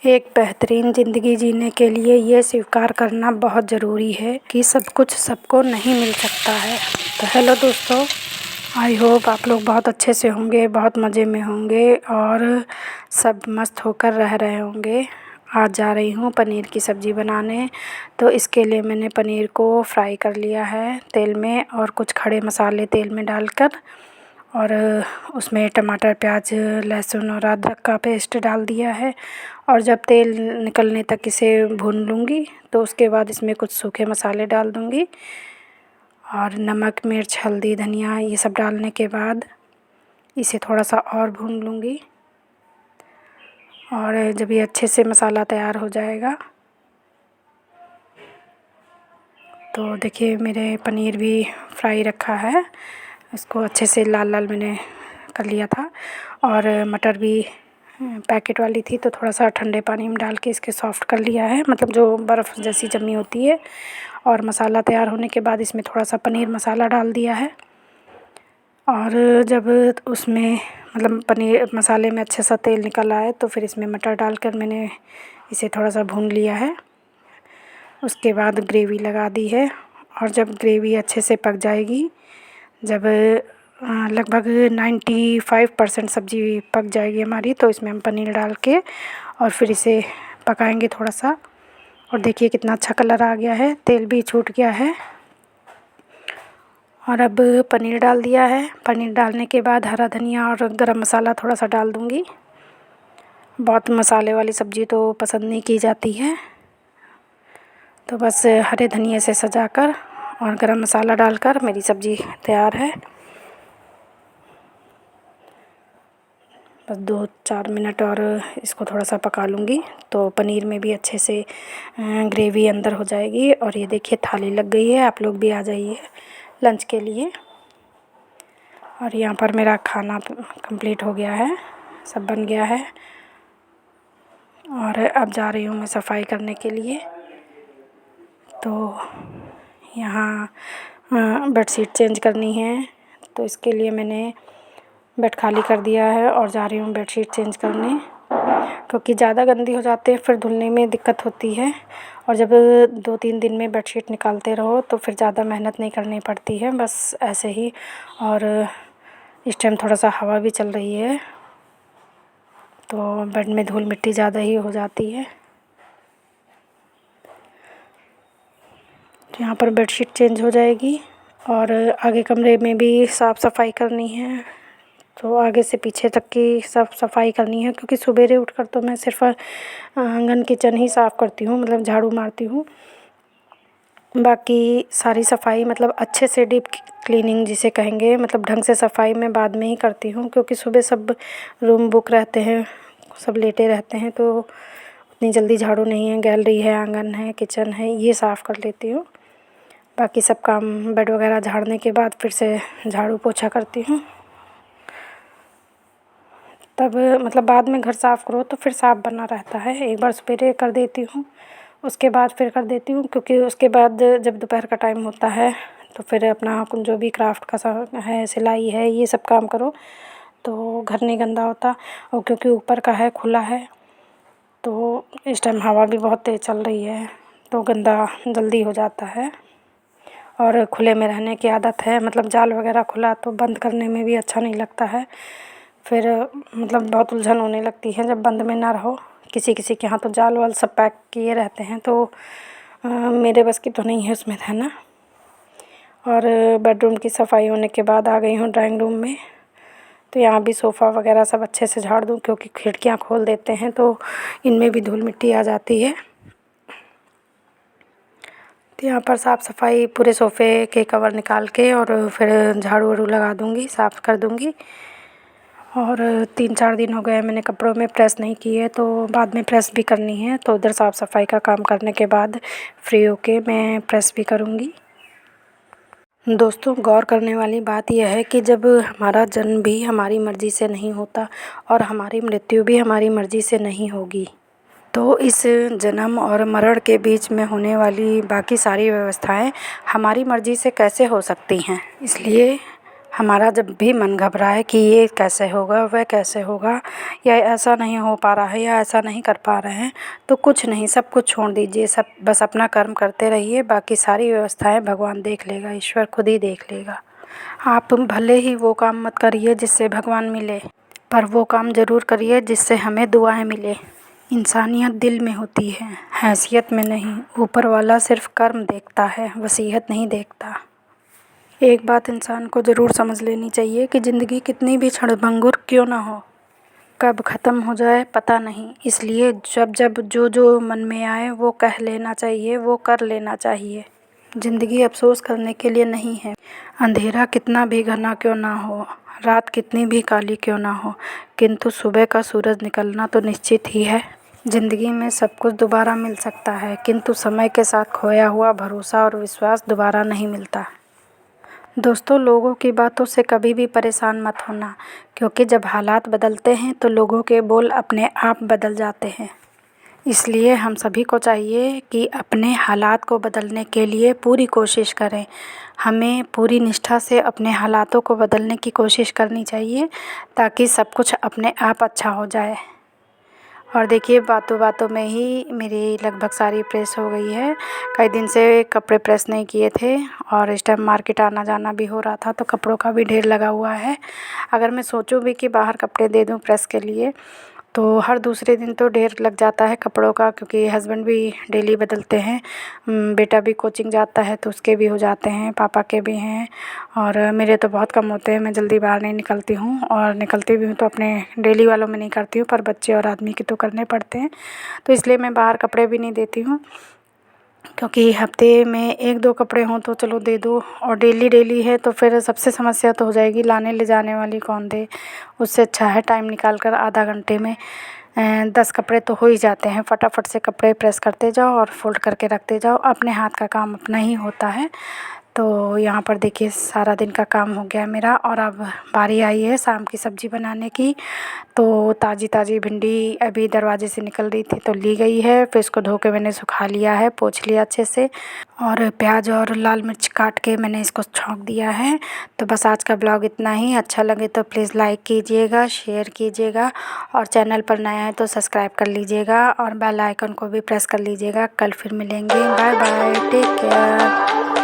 एक बेहतरीन ज़िंदगी जीने के लिए ये स्वीकार करना बहुत ज़रूरी है कि सब कुछ सबको नहीं मिल सकता है। तो हेलो दोस्तों, आई होप आप लोग बहुत अच्छे से होंगे, बहुत मज़े में होंगे और सब मस्त होकर रह रहे होंगे। आज जा रही हूँ पनीर की सब्ज़ी बनाने। तो इसके लिए मैंने पनीर को फ्राई कर लिया है तेल में और कुछ खड़े मसाले तेल में डालकर, और उसमें टमाटर, प्याज, लहसुन और अदरक का पेस्ट डाल दिया है। और जब तेल निकलने तक इसे भून लूँगी तो उसके बाद इसमें कुछ सूखे मसाले डाल दूँगी और नमक, मिर्च, हल्दी, धनिया ये सब डालने के बाद इसे थोड़ा सा और भून लूँगी। और जब ये अच्छे से मसाला तैयार हो जाएगा तो देखिए मेरे पनीर भी फ्राई रखा है, इसको अच्छे से लाल लाल मैंने कर लिया था। और मटर भी पैकेट वाली थी तो थोड़ा सा ठंडे पानी में डाल के इसके सॉफ़्ट कर लिया है, मतलब जो बर्फ़ जैसी जमी होती है। और मसाला तैयार होने के बाद इसमें थोड़ा सा पनीर मसाला डाल दिया है। और जब उसमें मतलब पनीर मसाले में अच्छे सा तेल निकल आए तो फिर इसमें मटर डालकर मैंने इसे थोड़ा सा भून लिया है। उसके बाद ग्रेवी लगा दी है और जब ग्रेवी अच्छे से पक जाएगी, जब लगभग 95% सब्ज़ी पक जाएगी हमारी, तो इसमें हम पनीर डाल के और फिर इसे पकाएंगे थोड़ा सा। और देखिए कितना अच्छा कलर आ गया है, तेल भी छूट गया है। और अब पनीर डाल दिया है। पनीर डालने के बाद हरा धनिया और गरम मसाला थोड़ा सा डाल दूँगी। बहुत मसाले वाली सब्ज़ी तो पसंद नहीं की जाती है, तो बस हरे धनिए से सजाकर और गरम मसाला डालकर मेरी सब्ज़ी तैयार है। बस 2-4 मिनट और इसको थोड़ा सा पका लूँगी तो पनीर में भी अच्छे से ग्रेवी अंदर हो जाएगी। और ये देखिए थाली लग गई है, आप लोग भी आ जाइए लंच के लिए। और यहाँ पर मेरा खाना कंप्लीट हो गया है, सब बन गया है। और अब जा रही हूँ मैं सफाई करने के लिए। तो यहाँ बेडशीट चेंज करनी है, तो इसके लिए मैंने बेड खाली कर दिया है और जा रही हूँ बेडशीट चेंज करने, क्योंकि ज़्यादा गंदी हो जाती है फिर धुलने में दिक्कत होती है। और जब 2-3 दिन में बेडशीट निकालते रहो तो फिर ज़्यादा मेहनत नहीं करनी पड़ती है, बस ऐसे ही। और इस टाइम थोड़ा सा हवा भी चल रही है तो बेड में धूल मिट्टी ज़्यादा ही हो जाती है। तो यहाँ पर बेडशीट चेंज हो जाएगी और आगे कमरे में भी साफ़ सफाई करनी है, तो आगे से पीछे तक की साफ़ सफाई करनी है। क्योंकि सवेरे उठकर तो मैं सिर्फ़ आंगन किचन ही साफ़ करती हूँ, मतलब झाड़ू मारती हूँ। बाकी सारी सफाई मतलब अच्छे से डीप क्लीनिंग जिसे कहेंगे, मतलब ढंग से सफाई मैं बाद में ही करती हूँ, क्योंकि सुबह सब रूम बुक रहते हैं, सब लेटे रहते हैं, तो उतनी जल्दी झाड़ू नहीं है। गैलरी है, आंगन है, किचन है, ये साफ़ कर लेती हूँ। बाकी सब काम बेड वगैरह झाड़ने के बाद फिर से झाड़ू पोछा करती हूँ। तब मतलब बाद में घर साफ़ करो तो फिर साफ़ बना रहता है। एक बार सवेरे कर देती हूँ, उसके बाद फिर कर देती हूँ, क्योंकि उसके बाद जब दोपहर का टाइम होता है तो फिर अपना जो भी क्राफ्ट का है, सिलाई है, ये सब काम करो तो घर नहीं गंदा होता। और क्योंकि ऊपर का है, खुला है, तो इस टाइम हवा भी बहुत तेज़ चल रही है तो गंदा जल्दी हो जाता है। और खुले में रहने की आदत है, मतलब जाल वगैरह खुला तो बंद करने में भी अच्छा नहीं लगता है। फिर मतलब बहुत उलझन होने लगती है जब बंद में ना रहो। किसी किसी के यहाँ तो जाल वाल सब पैक किए रहते हैं, तो मेरे बस की तो नहीं है उसमें रहना। और बेडरूम की सफाई होने के बाद आ गई हूँ ड्राइंग रूम में। तो यहाँ भी सोफ़ा वगैरह सब अच्छे से झाड़ दूँ, क्योंकि खिड़कियाँ खोल देते हैं तो इनमें भी धूल मिट्टी आ जाती है। तो यहाँ पर साफ़ सफाई पूरे सोफ़े के कवर निकाल के और फिर झाड़ू वाड़ू लगा दूँगी, साफ़ कर दूँगी। और 3-4 दिन हो गए मैंने कपड़ों में प्रेस नहीं की है, तो बाद में प्रेस भी करनी है। तो उधर साफ़ सफाई का काम करने के बाद फ्री होके मैं प्रेस भी करूँगी। दोस्तों, गौर करने वाली बात यह है कि जब हमारा जन्म भी हमारी मर्ज़ी से नहीं होता और हमारी मृत्यु भी हमारी मर्ज़ी से नहीं होगी, तो इस जन्म और मरण के बीच में होने वाली बाकी सारी व्यवस्थाएं हमारी मर्ज़ी से कैसे हो सकती हैं। इसलिए हमारा जब भी मन घबराए कि ये कैसे होगा, वह कैसे होगा, या ऐसा नहीं हो पा रहा है, या ऐसा नहीं कर पा रहे हैं, तो कुछ नहीं, सब कुछ छोड़ दीजिए, सब बस अपना कर्म करते रहिए। बाकी सारी व्यवस्थाएं भगवान देख लेगा, ईश्वर खुद ही देख लेगा। आप भले ही वो काम मत करिए जिससे भगवान मिले, पर वो काम ज़रूर करिए जिससे हमें दुआएं मिले। इंसानियत दिल में होती है, हैसियत में नहीं। ऊपर वाला सिर्फ कर्म देखता है, वसीयत नहीं देखता। एक बात इंसान को ज़रूर समझ लेनी चाहिए कि ज़िंदगी कितनी भी क्षणभंगुर क्यों ना हो, कब ख़त्म हो जाए पता नहीं। इसलिए जब जब जो जो मन में आए वो कह लेना चाहिए, वो कर लेना चाहिए। ज़िंदगी अफसोस करने के लिए नहीं है। अंधेरा कितना भी घना क्यों ना हो, रात कितनी भी काली क्यों ना हो, किंतु सुबह का सूरज निकलना तो निश्चित ही है। ज़िंदगी में सब कुछ दोबारा मिल सकता है, किंतु समय के साथ खोया हुआ भरोसा और विश्वास दोबारा नहीं मिलता। दोस्तों, लोगों की बातों से कभी भी परेशान मत होना, क्योंकि जब हालात बदलते हैं तो लोगों के बोल अपने आप बदल जाते हैं। इसलिए हम सभी को चाहिए कि अपने हालात को बदलने के लिए पूरी कोशिश करें। हमें पूरी निष्ठा से अपने हालातों को बदलने की कोशिश करनी चाहिए, ताकि सब कुछ अपने आप अच्छा हो जाए। और देखिए, बातों बातों में ही मेरी लगभग सारी प्रेस हो गई है। कई दिन से कपड़े प्रेस नहीं किए थे और इस टाइम मार्केट आना जाना भी हो रहा था, तो कपड़ों का भी ढेर लगा हुआ है। अगर मैं सोचूं भी कि बाहर कपड़े दे दूं प्रेस के लिए, तो हर दूसरे दिन तो ढेर लग जाता है कपड़ों का, क्योंकि हस्बैंड भी डेली बदलते हैं। बेटा भी कोचिंग जाता है तो उसके भी हो जाते हैं, पापा के भी हैं, और मेरे तो बहुत कम होते हैं। मैं जल्दी बाहर नहीं निकलती हूँ, और निकलती भी हूँ तो अपने डेली वालों में नहीं करती हूँ, पर बच्चे और आदमी के तो करने पड़ते हैं। तो इसलिए मैं बाहर कपड़े भी नहीं देती हूँ, क्योंकि हफ्ते में 1-2 कपड़े हों तो चलो दे दो, और डेली डेली है तो फिर सबसे समस्या तो हो जाएगी, लाने ले जाने वाली कौन दे। उससे अच्छा है टाइम निकाल कर आधा घंटे में 10 कपड़े तो हो ही जाते हैं। फटाफट से कपड़े प्रेस करते जाओ और फोल्ड करके रखते जाओ, अपने हाथ का काम अपना ही होता है। तो यहाँ पर देखिए, सारा दिन का काम हो गया मेरा, और अब बारी आई है शाम की सब्ज़ी बनाने की। तो ताज़ी ताज़ी भिंडी अभी दरवाजे से निकल रही थी तो ली गई है, फिर इसको धो के मैंने सुखा लिया है, पोंछ लिया अच्छे से, और प्याज और लाल मिर्च काट के मैंने इसको छौंक दिया है। तो बस आज का ब्लॉग इतना ही। अच्छा लगे तो प्लीज़ लाइक कीजिएगा, शेयर कीजिएगा, और चैनल पर नया है तो सब्सक्राइब कर लीजिएगा, और बेल आइकन को भी प्रेस कर लीजिएगा। कल फिर मिलेंगे। Bye bye, take care.